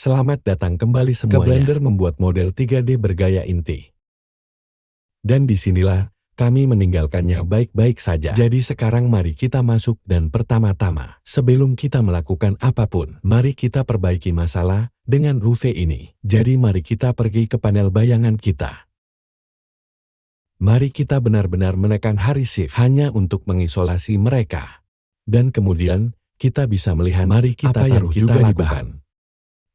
Selamat datang kembali semuanya ke Blender membuat model 3D bergaya inti. Dan disinilah kami meninggalkannya baik-baik saja. Jadi sekarang mari kita masuk dan pertama-tama, sebelum kita melakukan apapun, mari kita perbaiki masalah dengan UV ini. Jadi mari kita pergi ke panel bayangan kita. Mari kita benar-benar menekan hari shift hanya untuk mengisolasi mereka. Dan kemudian kita bisa melihat mari kita taruh juga lakukan.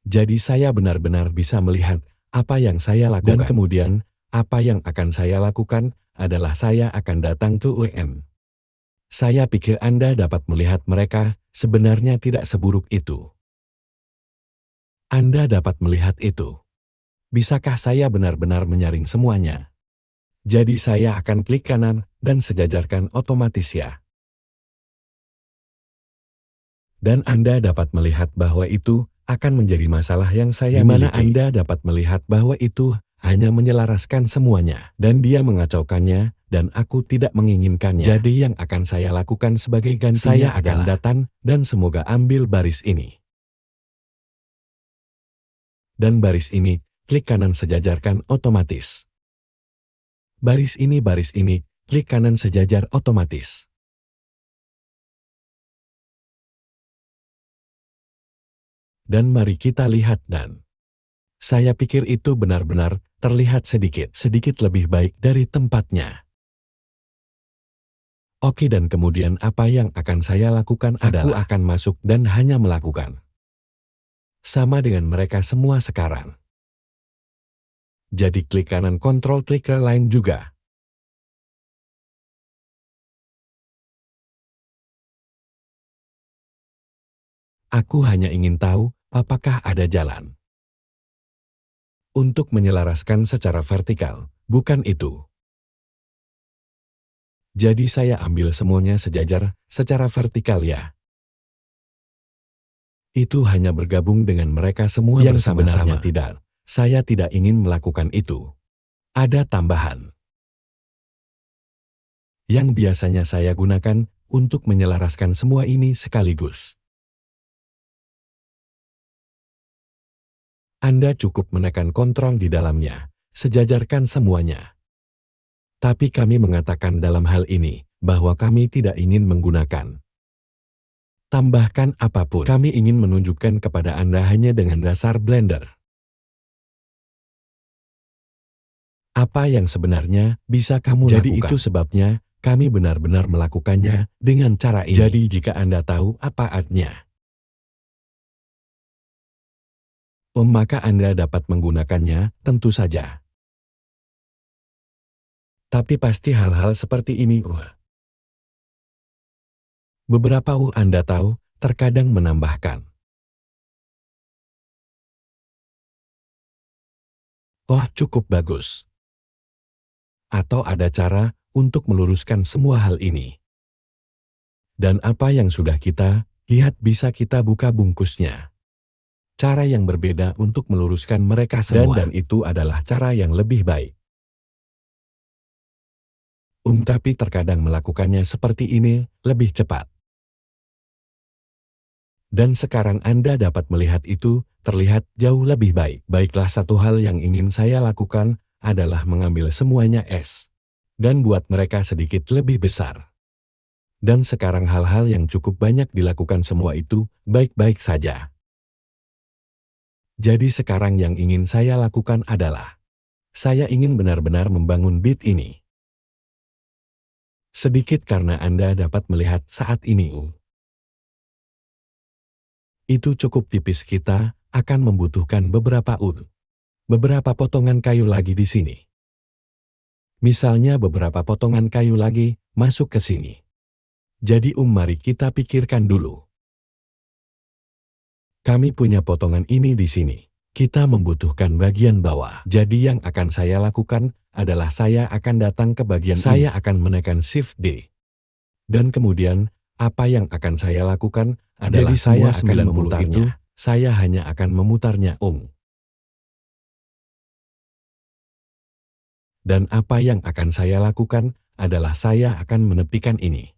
Jadi saya benar-benar bisa melihat apa yang saya lakukan. Dan kemudian, apa yang akan saya lakukan adalah saya akan datang ke UM. Saya pikir Anda dapat melihat mereka sebenarnya tidak seburuk itu. Anda dapat melihat itu. Bisakah saya benar-benar menyaring semuanya? Jadi saya akan klik kanan dan sejajarkan otomatis ya. Dan Anda dapat melihat bahwa itu akan menjadi masalah yang saya miliki. Di mana Anda dapat melihat bahwa itu hanya menyelaraskan semuanya. Dan dia mengacaukannya, dan aku tidak menginginkannya. Jadi yang akan saya lakukan sebagai gantinya saya akan datang, dan semoga ambil baris ini. Dan baris ini, klik kanan sejajarkan otomatis. Baris ini, klik kanan sejajar otomatis. Dan mari kita lihat dan saya pikir itu benar-benar terlihat sedikit lebih baik dari tempatnya. Oke, dan kemudian apa yang akan saya lakukan adalah aku akan masuk dan hanya melakukan sama dengan mereka semua sekarang. Jadi klik kanan kontrol klik ke lain juga. Aku hanya ingin tahu apakah ada jalan untuk menyelaraskan secara vertikal, bukan itu. Jadi saya ambil semuanya sejajar secara vertikal ya. Itu hanya bergabung dengan mereka semua yang sebenarnya tidak. Saya tidak ingin melakukan itu. Ada tambahan yang biasanya saya gunakan untuk menyelaraskan semua ini sekaligus. Anda cukup menekan kontrol di dalamnya, sejajarkan semuanya. Tapi kami mengatakan dalam hal ini, bahwa kami tidak ingin menggunakan tambahkan apapun. Kami ingin menunjukkan kepada Anda hanya dengan dasar Blender. Apa yang sebenarnya bisa kamu lakukan. Jadi itu sebabnya, kami benar-benar melakukannya dengan cara ini. Jadi jika Anda tahu apa artinya, maka Anda dapat menggunakannya, tentu saja. Tapi pasti hal-hal seperti ini, beberapa Anda tahu, terkadang menambahkan. Oh, cukup bagus. Atau ada cara untuk meluruskan semua hal ini. Dan apa yang sudah kita lihat bisa kita buka bungkusnya. Cara yang berbeda untuk meluruskan mereka semua. Dan itu adalah cara yang lebih baik. Tapi terkadang melakukannya seperti ini lebih cepat. Dan sekarang Anda dapat melihat itu terlihat jauh lebih baik. Baiklah, satu hal yang ingin saya lakukan adalah mengambil semuanya es. Dan buat mereka sedikit lebih besar. Dan sekarang hal-hal yang cukup banyak dilakukan semua itu baik-baik saja. Jadi sekarang yang ingin saya lakukan adalah, saya ingin benar-benar membangun bit ini. Sedikit karena Anda dapat melihat saat ini. Itu cukup tipis, kita akan membutuhkan beberapa potongan kayu lagi di sini. Misalnya beberapa potongan kayu lagi masuk ke sini. Jadi mari kita pikirkan dulu. Kami punya potongan ini di sini. Kita membutuhkan bagian bawah. Jadi yang akan saya lakukan adalah saya akan datang ke bagian saya akan menekan Shift D. Dan kemudian apa yang akan saya lakukan adalah jadi saya akan memutarnya. Saya hanya akan memutarnya Dan apa yang akan saya lakukan adalah saya akan menepikan ini.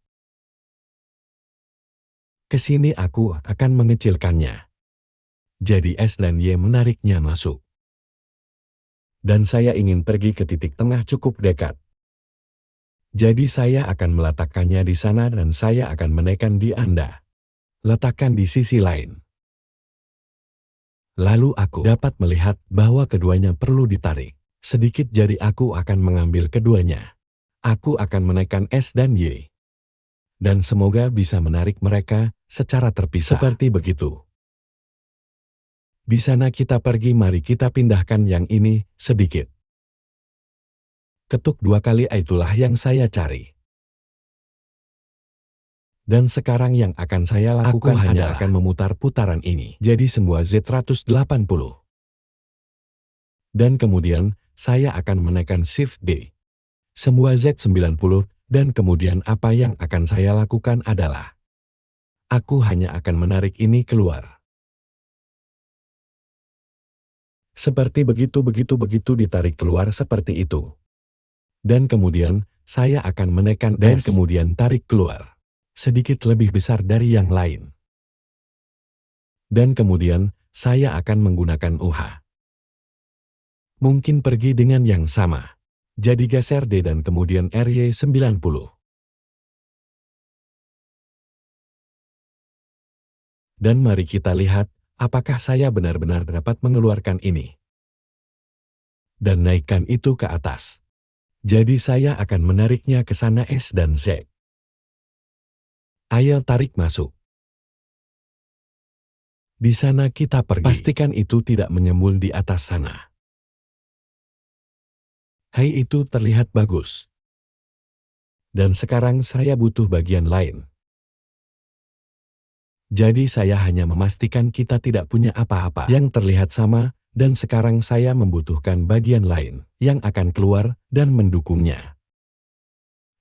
Ke sini aku akan mengecilkannya. Jadi S dan Y menariknya masuk. Dan saya ingin pergi ke titik tengah cukup dekat. Jadi saya akan meletakkannya di sana dan saya akan menekan di Anda. Letakkan di sisi lain. Lalu aku dapat melihat bahwa keduanya perlu ditarik. Sedikit jari aku akan mengambil keduanya. Aku akan menekan S dan Y. Dan semoga bisa menarik mereka secara terpisah. Seperti begitu. Di sana kita pergi, mari kita pindahkan yang ini sedikit. Ketuk 2 kali, itulah yang saya cari. Dan sekarang yang akan saya lakukan hanya akan memutar putaran ini. Jadi semua Z180. Dan kemudian saya akan menekan Shift D. Semua Z90 dan kemudian apa yang akan saya lakukan adalah aku hanya akan menarik ini keluar. Seperti begitu ditarik keluar seperti itu. Dan kemudian saya akan menekan dan kemudian tarik keluar. Sedikit lebih besar dari yang lain. Dan kemudian saya akan menggunakan UH. Mungkin pergi dengan yang sama. Jadi geser D dan kemudian RY90. Dan mari kita lihat apakah saya benar-benar dapat mengeluarkan ini. Dan naikkan itu ke atas. Jadi saya akan menariknya ke sana S dan Z. Ayo tarik masuk. Di sana kita pergi. Pastikan itu tidak menyembul di atas sana. Hai, itu terlihat bagus. Dan sekarang saya butuh bagian lain. Jadi saya hanya memastikan kita tidak punya apa-apa yang terlihat sama, dan sekarang saya membutuhkan bagian lain yang akan keluar dan mendukungnya.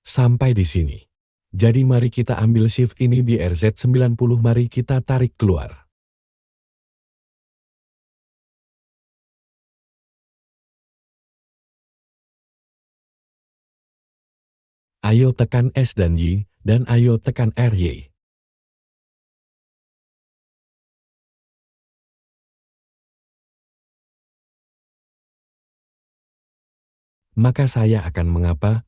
Sampai di sini. Jadi mari kita ambil shift ini di RZ90, mari kita tarik keluar. Ayo tekan S dan Y, dan ayo tekan RY. Maka saya akan mengapa.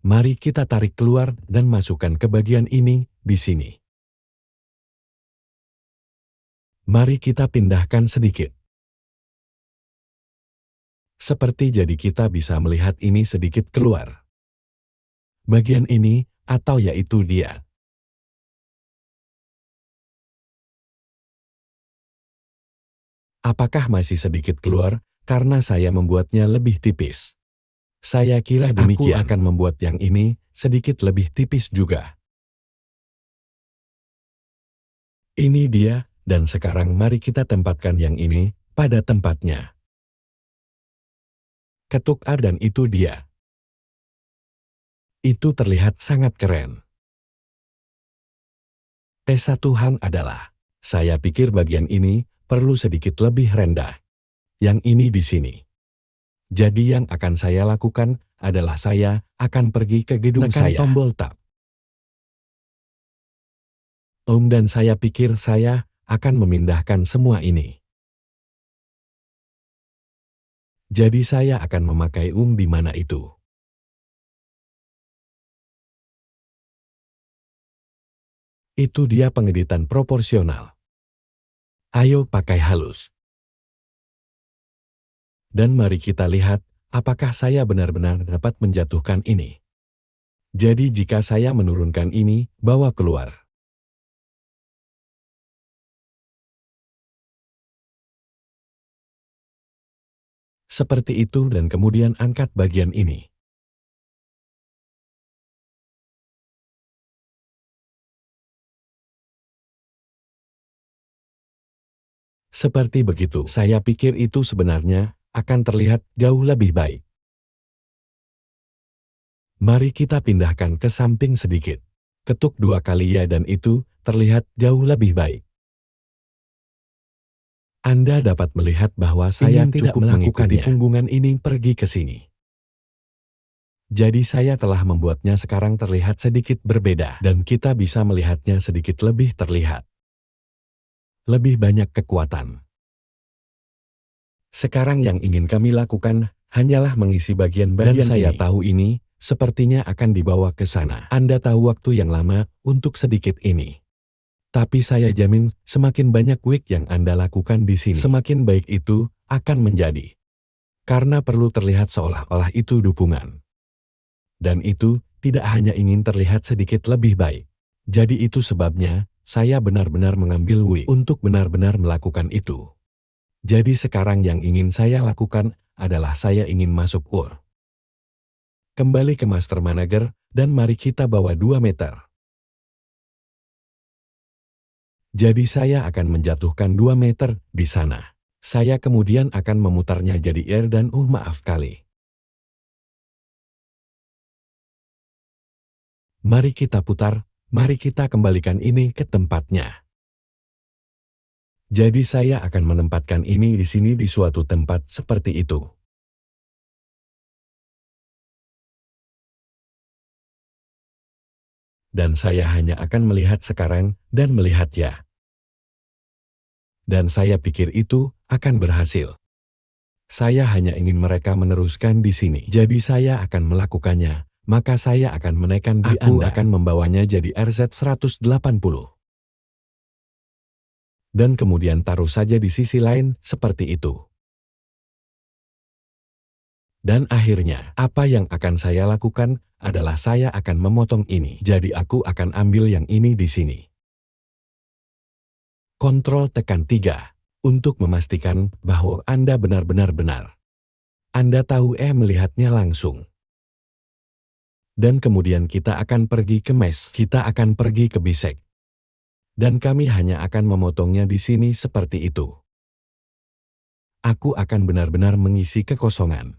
Mari kita tarik keluar dan masukkan ke bagian ini, di sini. Mari kita pindahkan sedikit. Seperti jadi kita bisa melihat ini sedikit keluar. Bagian ini, atau yaitu dia. Apakah masih sedikit keluar, karena saya membuatnya lebih tipis? Saya kira demikian. Aku akan membuat yang ini sedikit lebih tipis juga. Ini dia, dan sekarang mari kita tempatkan yang ini pada tempatnya. Ketuk A dan itu dia. Itu terlihat sangat keren. Kesatuan adalah, saya pikir bagian ini perlu sedikit lebih rendah. Yang ini di sini. Jadi yang akan saya lakukan adalah saya akan pergi ke gedung saya. Tekan tombol tab. Dan saya pikir saya akan memindahkan semua ini. Jadi saya akan memakai di mana itu. Itu dia pengeditan proporsional. Ayo pakai halus. Dan mari kita lihat, apakah saya benar-benar dapat menjatuhkan ini. Jadi jika saya menurunkan ini, bawa keluar. Seperti itu dan kemudian angkat bagian ini. Seperti begitu. Saya pikir itu sebenarnya akan terlihat jauh lebih baik. Mari kita pindahkan ke samping sedikit. Ketuk 2 kali ya dan itu terlihat jauh lebih baik. Anda dapat melihat bahwa saya tidak melakukan punggungan ini pergi ke sini. Jadi saya telah membuatnya sekarang terlihat sedikit berbeda dan kita bisa melihatnya sedikit lebih terlihat. lebih banyak kekuatan. Sekarang yang ingin kami lakukan hanyalah mengisi bagian-bagian ini. Dan saya tahu ini sepertinya akan dibawa ke sana. Anda tahu waktu yang lama untuk sedikit ini. Tapi saya jamin semakin banyak week yang Anda lakukan di sini, semakin baik itu akan menjadi. Karena perlu terlihat seolah-olah itu dukungan. Dan itu tidak hanya ingin terlihat sedikit lebih baik. Jadi itu sebabnya saya benar-benar mengambil week untuk benar-benar melakukan itu. Jadi sekarang yang ingin saya lakukan adalah saya ingin masuk UR. Kembali ke Master Manager dan mari kita bawa 2 meter. Jadi saya akan menjatuhkan 2 meter di sana. Saya kemudian akan memutarnya jadi R dan maaf kali. Mari kita putar, mari kita kembalikan ini ke tempatnya. Jadi saya akan menempatkan ini di sini di suatu tempat seperti itu. Dan saya hanya akan melihat sekarang dan melihat ya. Dan saya pikir itu akan berhasil. Saya hanya ingin mereka meneruskan di sini. Jadi saya akan melakukannya, maka saya akan menekan di Anda. Aku akan membawanya jadi RZ 180. Dan kemudian taruh saja di sisi lain seperti itu. Dan akhirnya, apa yang akan saya lakukan adalah saya akan memotong ini. Jadi aku akan ambil yang ini di sini. Kontrol tekan 3 untuk memastikan bahwa Anda benar-benar benar. Anda tahu melihatnya langsung. Dan kemudian kita akan pergi ke mesh, kita akan pergi ke bisect. Dan kami hanya akan memotongnya di sini seperti itu. Aku akan benar-benar mengisi kekosongan.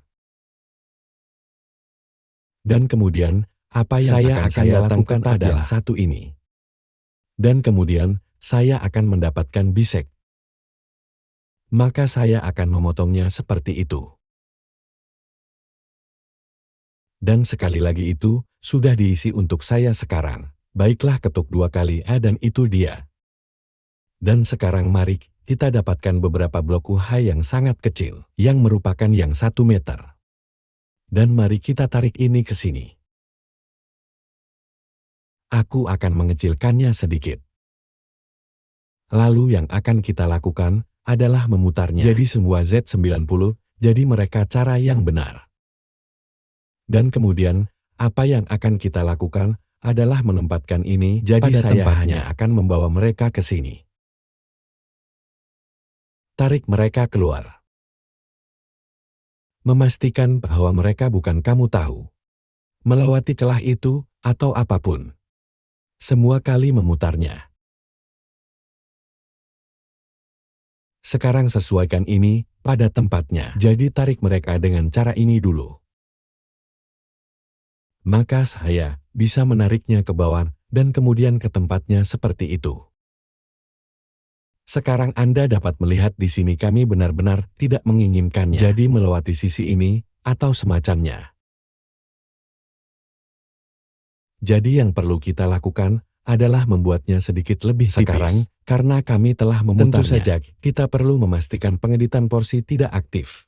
Dan kemudian, apa yang akan saya lakukan adalah satu ini. Dan kemudian, saya akan mendapatkan bisect. Maka saya akan memotongnya seperti itu. Dan sekali lagi itu, sudah diisi untuk saya sekarang. Baiklah ketuk 2 kali dan itu dia. Dan sekarang mari kita dapatkan beberapa blok UH yang sangat kecil, yang merupakan yang 1 meter. Dan mari kita tarik ini ke sini. Aku akan mengecilkannya sedikit. Lalu yang akan kita lakukan adalah memutarnya. Jadi semua Z90, jadi mereka cara yang benar. Dan kemudian, apa yang akan kita lakukan adalah menempatkan ini jadi pada saya tempatnya. Hanya akan membawa mereka ke sini. Tarik mereka keluar. Memastikan bahwa mereka bukan kamu tahu. Melewati celah itu atau apapun. Semua kali memutarnya. Sekarang sesuaikan ini pada tempatnya. Jadi tarik mereka dengan cara ini dulu. Maka saya bisa menariknya ke bawah dan kemudian ke tempatnya seperti itu. Sekarang Anda dapat melihat di sini kami benar-benar tidak menginginkannya. Jadi melewati sisi ini atau semacamnya. Jadi yang perlu kita lakukan adalah membuatnya sedikit lebih sekarang karena kami telah memutarnya. Tentu saja kita perlu memastikan pengeditan porsi tidak aktif.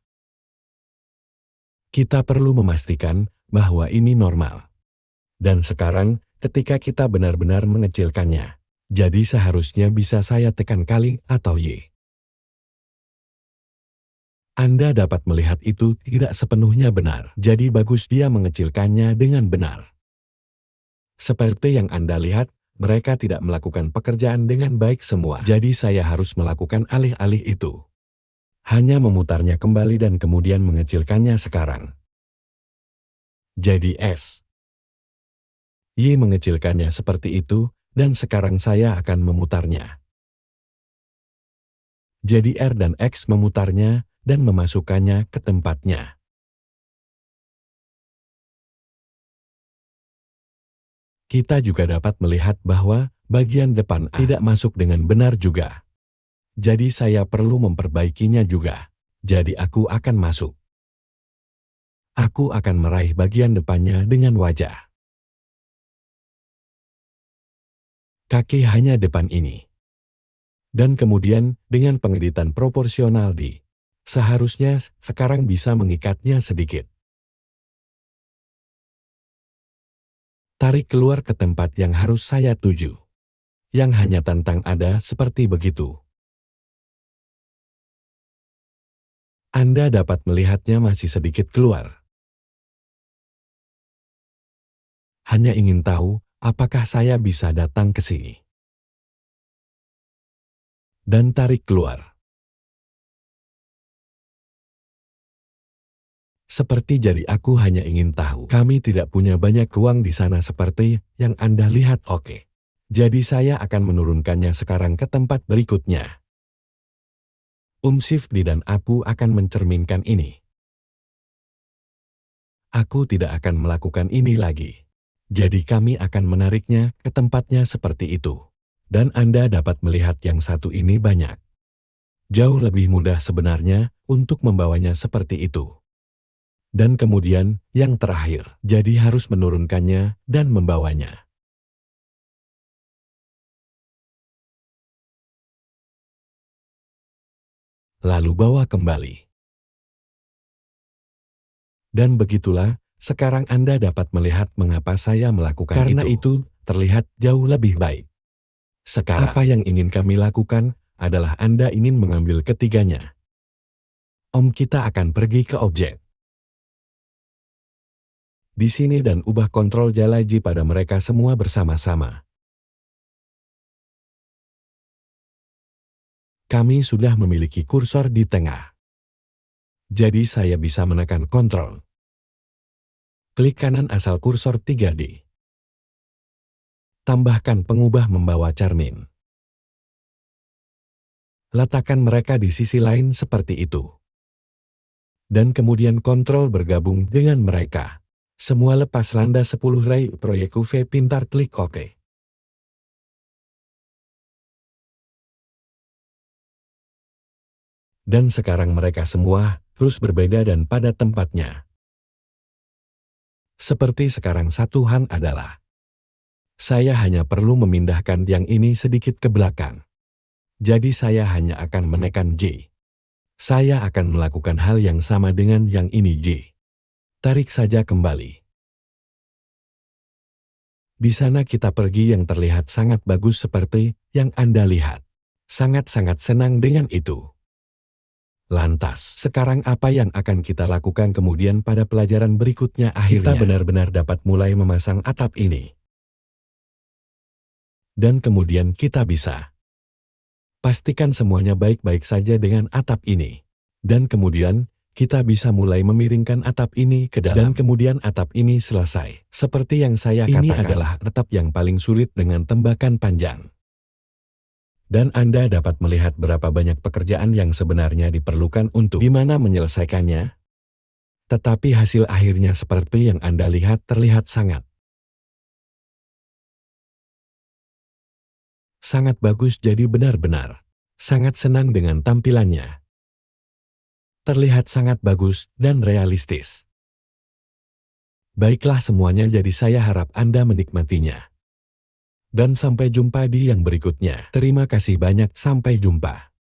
Kita perlu memastikan bahwa ini normal. Dan sekarang, ketika kita benar-benar mengecilkannya, jadi seharusnya bisa saya tekan kali atau Y. Anda dapat melihat itu tidak sepenuhnya benar. Jadi bagus dia mengecilkannya dengan benar. Seperti yang Anda lihat, mereka tidak melakukan pekerjaan dengan baik semua. Jadi saya harus melakukan alih-alih itu. Hanya memutarnya kembali dan kemudian mengecilkannya sekarang. Jadi S. Y mengecilkannya seperti itu, dan sekarang saya akan memutarnya. Jadi R dan X memutarnya dan memasukkannya ke tempatnya. Kita juga dapat melihat bahwa bagian depan A tidak masuk dengan benar juga. Jadi saya perlu memperbaikinya juga. Jadi aku akan masuk. Aku akan meraih bagian depannya dengan wajah. Kaki hanya depan ini. Dan kemudian dengan pengeditan proporsional di. Seharusnya sekarang bisa mengikatnya sedikit. Tarik keluar ke tempat yang harus saya tuju. Yang hanya tentang ada seperti begitu. Anda dapat melihatnya masih sedikit keluar. Hanya ingin tahu, apakah saya bisa datang ke sini. Dan tarik keluar. Seperti jadi aku hanya ingin tahu. Kami tidak punya banyak ruang di sana seperti yang Anda lihat, oke. Jadi saya akan menurunkannya sekarang ke tempat berikutnya. Shifty dan aku akan mencerminkan ini. Aku tidak akan melakukan ini lagi. Jadi kami akan menariknya ke tempatnya seperti itu. Dan Anda dapat melihat yang satu ini banyak. Jauh lebih mudah sebenarnya untuk membawanya seperti itu. Dan kemudian, yang terakhir, jadi harus menurunkannya dan membawanya. Lalu bawa kembali. Dan begitulah, sekarang Anda dapat melihat mengapa saya melakukan itu. Karena itu, terlihat jauh lebih baik. Sekarang, apa yang ingin kami lakukan adalah Anda ingin mengambil ketiganya. Kita akan pergi ke objek. Di sini dan ubah kontrol jalaji pada mereka semua bersama-sama. Kami sudah memiliki kursor di tengah. Jadi saya bisa menekan kontrol. Klik kanan asal kursor 3D. Tambahkan pengubah membawa cermin. Letakkan mereka di sisi lain seperti itu. Dan kemudian kontrol bergabung dengan mereka. Semua lepas landas 10 ray proyek UV pintar, klik OK. Dan sekarang mereka semua terus berbeda dan pada tempatnya. Seperti sekarang satu hal adalah, saya hanya perlu memindahkan yang ini sedikit ke belakang. Jadi saya hanya akan menekan J. Saya akan melakukan hal yang sama dengan yang ini J. Tarik saja kembali. Di sana kita pergi yang terlihat sangat bagus seperti yang Anda lihat. Sangat-sangat senang dengan itu. Lantas, sekarang apa yang akan kita lakukan kemudian pada pelajaran berikutnya? Akhirnya, kita benar-benar dapat mulai memasang atap ini. Dan kemudian kita bisa pastikan semuanya baik-baik saja dengan atap ini. Dan kemudian, kita bisa mulai memiringkan atap ini ke dalam. Dan kemudian atap ini selesai. Seperti yang saya katakan, ini adalah atap yang paling sulit dengan tembakan panjang. Dan Anda dapat melihat berapa banyak pekerjaan yang sebenarnya diperlukan untuk di mana menyelesaikannya. Tetapi hasil akhirnya seperti yang Anda lihat terlihat sangat bagus, jadi benar-benar sangat senang dengan tampilannya. Terlihat sangat bagus dan realistis. Baiklah semuanya, jadi saya harap Anda menikmatinya. Dan sampai jumpa di yang berikutnya. Terima kasih banyak, sampai jumpa.